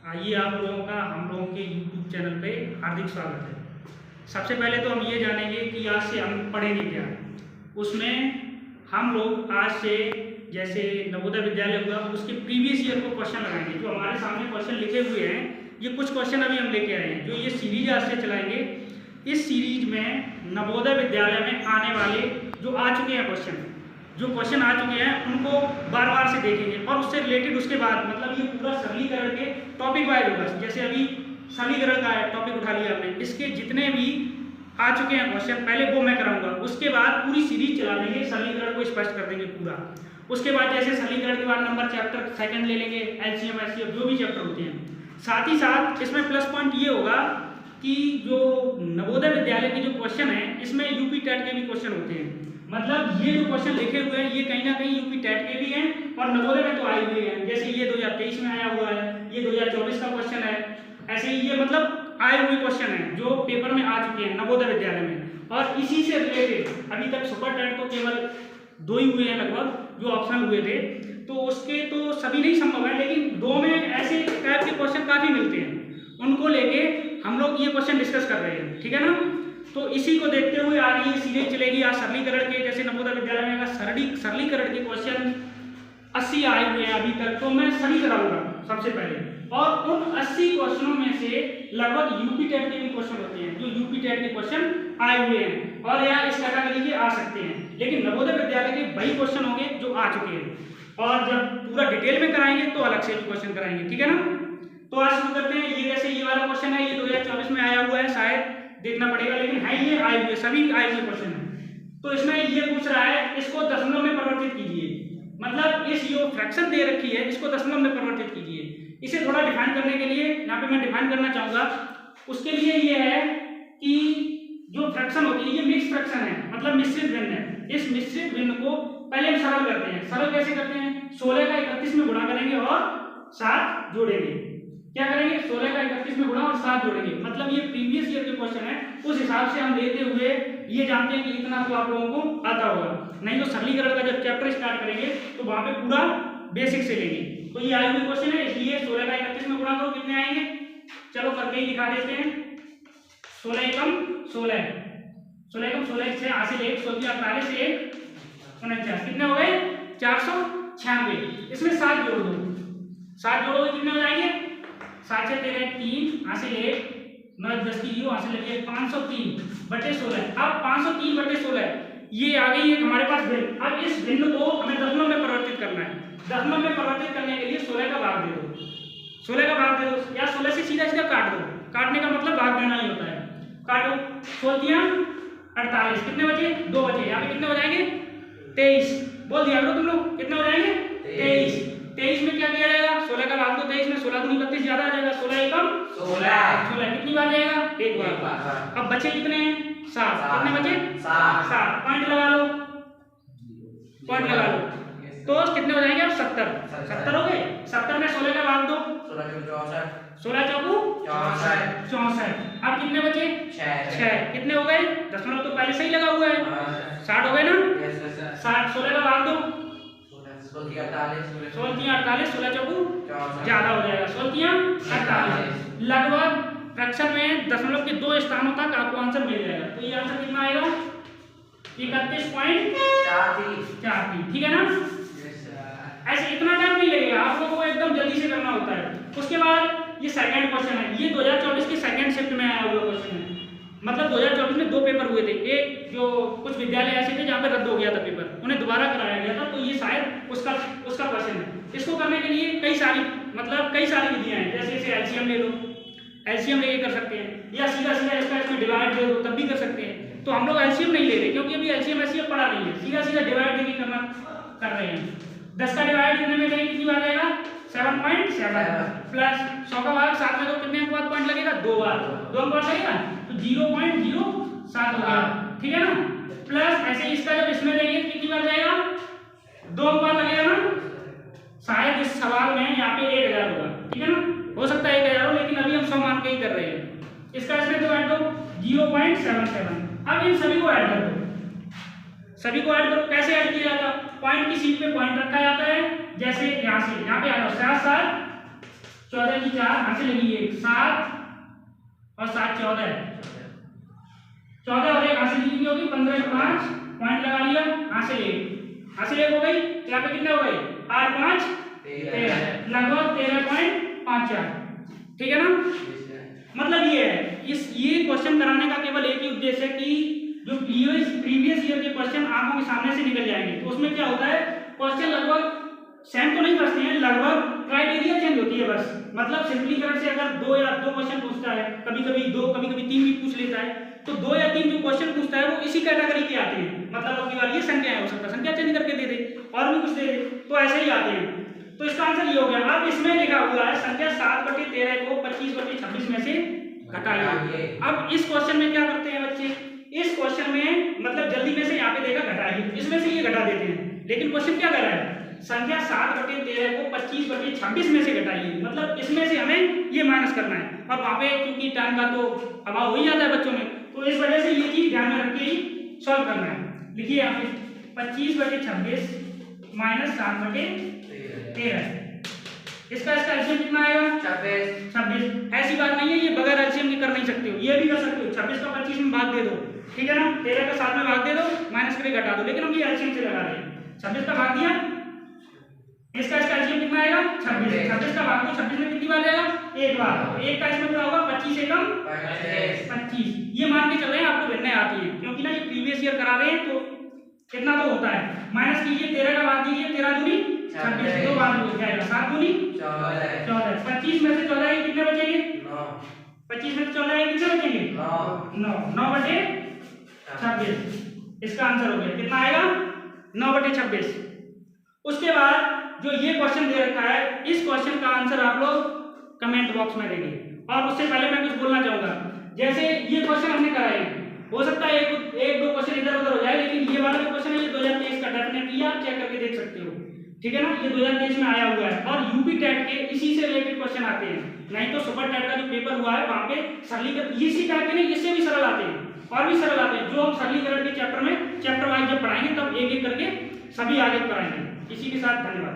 आइए आप लोगों का हम लोगों के YouTube चैनल पे हार्दिक स्वागत है। सबसे पहले तो हम ये जानेंगे कि आज से हम पढ़ेंगे क्या। उसमें हम लोग आज से जैसे नवोदय विद्यालय हुआ उसके प्रीवियस ईयर को क्वेश्चन लगाएंगे। जो हमारे सामने क्वेश्चन लिखे हुए हैं ये कुछ क्वेश्चन अभी हम लेके आए हैं जो ये सीरीज आज से चलाएंगे। इस सीरीज में नवोदय विद्यालय में आने वाले जो आ चुके हैं क्वेश्चन आ चुके हैं उनको बार बार से देखेंगे और उससे रिलेटेड उसके बाद मतलब ये पूरा सरलीकरण के टॉपिक वाइज होगा। जैसे अभी सरलीकरण का टॉपिक उठा लिया हमने, इसके जितने भी आ चुके हैं क्वेश्चन पहले वो मैं कराऊंगा, उसके बाद पूरी सीरीज चला देंगे, सरलीकरण को स्पष्ट कर देंगे पूरा। उसके बाद जैसे सरलीकरण के बाद नंबर चैप्टर सेकंड ले लेंगे, एलसीएम एचसीएफ जो भी चैप्टर होते हैं। साथ ही साथ इसमें प्लस पॉइंट ये होगा कि जो नवोदय विद्यालय के जो क्वेश्चन है इसमें यूपी टेट के भी क्वेश्चन होते हैं। मतलब ये जो क्वेश्चन लिखे हुए हैं ये कहीं ना कहीं यूपी टेट के भी हैं और नवोदय में तो आए हुए हैं। जैसे ये 2023 में आया हुआ है, ये 2024 का क्वेश्चन है। ऐसे ही ये मतलब आए हुए क्वेश्चन हैं जो पेपर में आ चुके हैं नवोदय विद्यालय में। और इसी से रिलेटेड अभी तक सुपर टेट तो केवल 2 ही हुए हैं लगभग जो ऑप्शनल हुए थे, तो उसके तो सभी नहीं संभव है, लेकिन 2 में ऐसे टाइप के क्वेश्चन काफी मिलते हैं। उनको लेके हम लोग ये क्वेश्चन डिस्कस कर रहे हैं, ठीक है ना। तो इसी को देखते हुए आगे ये सीरीज चलेगी। आज सरलीकरण के जैसे नवोदय विद्यालय में सरलीकरण के क्वेश्चन 80 आए हुए हैं अभी तक, तो मैं सभी कराऊंगा सबसे पहले। और उन 80 क्वेश्चनों में से लगभग यूपी टेट के भी क्वेश्चन होते हैं जो यूपी टेट के क्वेश्चन आए हुए हैं और या इस कैटेगरी के आ सकते हैं, लेकिन नवोदय विद्यालय के वही क्वेश्चन होंगे जो आ चुके हैं। और जब पूरा डिटेल में कराएंगे तो अलग से भी क्वेश्चन कराएंगे, ठीक है ना। तो आज शुरू करते हैं। ये जैसे ये वाला क्वेश्चन है, ये 2024 में आया हुआ है, शायद देखना पड़ेगा, लेकिन है ये आए हुए सभी आए हुए क्वेश्चन है। तो इसमें ये पूछ रहा है इसको दशमलव में परिवर्तित कीजिए। मतलब इस जो फ्रैक्शन दे रखी है इसको दशमलव में परिवर्तित कीजिए। इसे थोड़ा डिफाइन करने के लिए यहाँ पे मैं डिफाइन करना चाहूंगा। उसके लिए ये है कि जो फ्रैक्शन होती है ये मिक्स फ्रैक्शन है, मतलब मिश्रित भिन्न है। इस मिश्रित भिन्न को पहले हम सरल करते हैं। सरल कैसे करते हैं? 16 का 31 में गुणा करेंगे और 7 जोड़ेंगे। क्या करेंगे? 16 का 31 में गुणा और 7 जोड़ेंगे। मतलब ये प्रीवियस ईयर के क्वेश्चन है, उस हिसाब से हम लेते हुए ये जानते हैं कि इतना तो आप लोगों को आता होगा। नहीं तो सरलीकरण का जब चैप्टर स्टार्ट करेंगे तो वहां पे पूरा बेसिक से लेंगे। तो ये आए हुए क्वेश्चन है, इसलिए 16 का 31 में गुणा करो, कितने आएंगे? चलो करके ही दिखा देते हैं। 16 एकम 16, 16 एकम 16 से हासिल 1, 16 48 से 1 49, कितने हो गए? 496। इसमें 7 जोड़ दो, 7 जोड़ोगे कितने हो जाएंगे? 7 से 13 3 हासिल 1 9 10 की 0 हासिल लगी 503/16। अब 503/16 ये आ गई है हमारे पास भिन्न। अब इस भिन्न को हमें दशमलव में परिवर्तित करना है। दशमलव में परिवर्तित करने के लिए 16 का भाग दे दो, 16 का भाग दे दो या 16 से सीधा सीधा काट दो। काटने का मतलब भाग देना ही होता है। काटो, 16 48, कितने बचे? 2 बचे। यहाँ पे कितने हो जाएंगे? 23। बोल दिया करो तुम लोग, कितने हो जाएंगे? 23। 23 में क्या किया जाएगा? 16 का भाग दो 23 में, 16 दूनी 32 ज्यादा आ जाएगा। 16 एकम 16 कितनी बार जाएगा? एक बार। अब बचे कितने हैं? 7। कितने बचे? 7। पॉइंट लगा लो, पॉइंट लगा लो। तो कितने हो जाएंगे? अब 70 हो गए। 70 में 16 का भाग दो, 16 चौकू 64। अब कितने बचे? 6। कितने हो गए? दशमलव तो पहले से ही लगा हुआ है, 60 हो गए ना। 60 16 का भाग दो, 16 48, 16 चौकू ज्यादा हो जाएगा, 16 48। लगभग फ्रैक्शन में दशमलव के 2 स्थानों तक आपको आंसर मिल जाएगा। तो ये आंसर कितना आएगा? 31.43, ठीक है ना। ऐसे इतना टाइम नहीं लगेगा, आप लोगों को एकदम जल्दी से करना होता है। उसके बाद ये सेकंड क्वेश्चन है, ये 2024 की सेकंड शिफ्ट में आया हुआ क्वेश्चन है। मतलब 2024 में 2 पेपर हुए थे। एक जो कुछ विद्यालय ऐसे थे जहाँ पे रद्द हो गया था पेपर, उन्हें दोबारा कराया गया था, तो ये शायद उसका क्वेश्चन है। इसको करने के लिए कई सारी विधियां हैं। जैसे इसे एलसीएम ले लो, एलसीएम लेके कर सकते हैं, या सीधा सीधा इसमें डिवाइड दे दो तब भी कर सकते हैं। तो हम लोग एलसीएम नहीं ले रहे क्योंकि अभी एलसीएम एचसीएफ पढ़ा नहीं है, सीधा सीधा डिवाइड देके कर रहे हैं। 10 का डिवाइड कितने में कितनी बार जाएगा? 7.7 प्लस 100 का भाग 7 में दो, कितने के बाद पॉइंट लगेगा? 2 बार। 2 बार लगेगा तो 0.07 हो गया, ठीक है ना। प्लस ऐसे इसका जब इसमें देंगे कितनी बार जाएगा? 2 बार लगेगा ना। शायद इस सवाल में यहाँ पे 1000 होगा, ठीक है ना। हो सकता है 1000 हो, लेकिन अभी हम 100 मान के ही कर रहे हैं। इसका इसमें तो ऐड दो 0.77। अब इन सभी को ऐड कर दो, सभी को ऐड करो। कैसे ऐड किया जाता? पॉइंट की सीट पे पॉइंट रखा जाता है, जैसे यहाँ से यहाँ पे आ जाओ 7 7 14 की 4 हाथ से लगी 1 7 और 7 14 14 और 1 हाथ से लगी होगी 15 के 5 पॉइंट लगा लिया हासिल 1 हो गई। यहाँ पे कितने हो गए 8 5 13 लगभग 13.54। ठीक है ना। मतलब ये है ये क्वेश्चन कराने का केवल एक ही उद्देश्य है कि जो प्रीवियस ईयर के क्वेश्चन आंखों के सामने से निकल जाएंगे तो उसमें क्या होता है क्वेश्चन लगभग सेम तो नहीं बचते हैं, लगभग क्राइटेरिया चेंज होती है बस। मतलब सिंपलीकरण से अगर 2 या 2 क्वेश्चन पूछता है, कभी कभी 2 कभी कभी 3 भी पूछ लेता है, तो 2 या 3 जो क्वेश्चन पूछता है वो इसी कैटेगरी के आते हैं। मतलब अब की बार ये संख्या है, हो सकता है संख्या चेंज करके दे दे और भी कुछ दे दे, तो ऐसे ही आते हैं। तो इसका आंसर ये हो गया। अब इसमें लिखा हुआ है संख्या 7/13 को 25/26 में से घटाइए। अब इस क्वेश्चन में क्या करते हैं बच्चे, इस क्वेश्चन में मतलब जल्दी में से यहाँ पे देखा घटाइए, इसमें से ये घटा देते हैं। लेकिन क्वेश्चन क्या कर रहा है संख्या 7/13 को 25/26 में से घटाइए, मतलब इसमें से हमें ये माइनस करना है। और वहाँ पे क्योंकि टाइम का तो अभाव हो ही जाता है बच्चों में, तो इस वजह से ये चीज ध्यान में रख के ही सॉल्व करना है। लिखिए यहाँ पे 25/26 माइनस 7/13, इसका एलसीएम कितना आएगा 26। ऐसी बात नहीं है ये बगैर एलसीएम के कर नहीं सकते हो, ये भी कर सकते हो। 26 का 25 में भाग दे दो, ठीक है ना, 13 का 7 में भाग दे दो, माइनस करके घटा दो, लेकिन हम ये एलसीएम से लगा रहे हैं। 26 का भाग दिया, इसका एलसीएम कितना आएगा 26। 26 का भाग दो 26 में कितनी बार जाएगा एक बार, तो एक का इसमें क्या होगा 25 एकम 25। ये मान के चल रहे हैं आपको भिन्नएं आती है क्योंकि ना ये प्रीवियस ईयर करा रहे हैं तो कितना तो होता है। माइनस कीजिए 13 का भाग दीजिए, 13 दूनी 26, 2 बार हो जाएगा 7 दूनी 14। 25 में से 14 कितने बचेंगे 9। 25 में से 14 कितने बचेंगे 9। 9/26 इसका आंसर हो गया। कितना आएगा 9/26। उसके बाद जो ये क्वेश्चन दे रखा है इस क्वेश्चन का आंसर आप लोग कमेंट बॉक्स में देंगे। और उससे पहले मैं कुछ बोलना चाहूंगा, जैसे ये क्वेश्चन हमने कराए हैं, हो सकता है एक दो क्वेश्चन इधर उधर हो जाए, लेकिन ये वाला जो क्वेश्चन है ये 2023 का डेफिनेटली आप चेक करके देख सकते हो, ठीक है ना। ये 2023 में आया हुआ है और यूपी टेट के इसी से रिलेटेड क्वेश्चन आते हैं। नहीं तो सुपर टेट का जो पेपर हुआ है वहां पे सरलीकरण इसी टाइप के नहीं, इससे भी सरल आते हैं और भी सरल आते हैं, जो हम सरलीकरण के चैप्टर वाइज जब पढ़ाएंगे तब एक एक करके सभी आगे कराएंगे। इसी के साथ धन्यवाद।